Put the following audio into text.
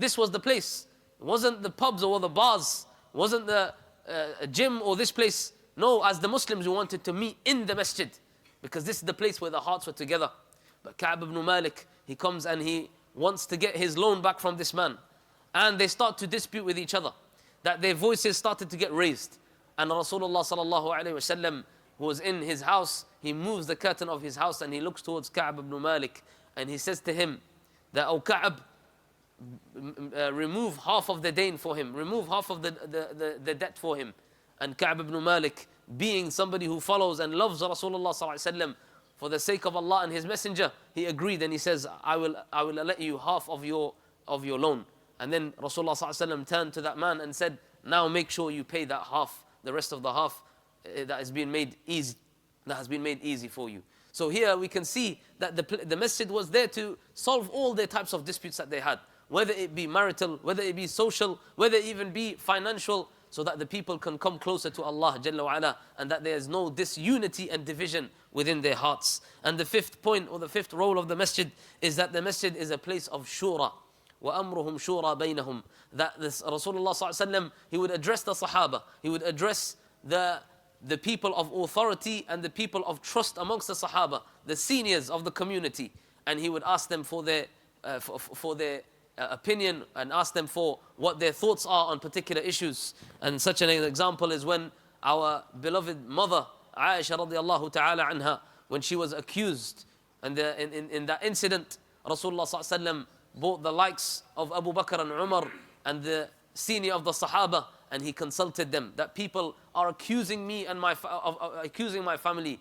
This was the place. It wasn't the pubs or the bars. It wasn't the gym or this place. No, as the Muslims, we wanted to meet in the masjid, because this is the place where the hearts were together. But Ka'b ibn Malik, he comes and he wants to get his loan back from this man. And they start to dispute with each other, that their voices started to get raised. And Rasulullah sallallahu alayhi wasallam was in his house. He moves the curtain of his house and he looks towards Ka'b ibn Malik, and he says to him that, "O Ka'b, remove half of the dain for him, remove half of the debt for him." And Ka'b ibn Malik, being somebody who follows and loves Rasulullah sallallahu alayhi wasallam, for the sake of Allah and His Messenger, he agreed, and he says, I will let you half of your loan. And then Rasulullah sallallahu alayhi wasallam turned to that man and said, "Now make sure you pay that half, the rest of the half that has been made easy for you." So here we can see that the masjid was there to solve all the types of disputes that they had, whether it be marital, whether it be social, whether it even be financial, so that the people can come closer to Allah Jalla wa Ala, and that there is no disunity and division within their hearts. And the fifth point, or the fifth role of the masjid, is that the masjid is a place of shura. وَأَمْرُهُمْ شُورَى بَيْنَهُمْ. That this Rasulullah sallallahu alaihi wasallam, he would address the Sahaba, he would address the people of authority and the people of trust amongst the Sahaba, the seniors of the community, and he would ask them for their opinion, and ask them for what their thoughts are on particular issues. And such an example is when our beloved mother Aisha radiallahu ta'ala anha, when she was accused, and in that incident, Rasulullah sallallahu alaihi wasallam brought the likes of Abu Bakr and Umar and the senior of the Sahaba, and he consulted them that people are accusing me and accusing my family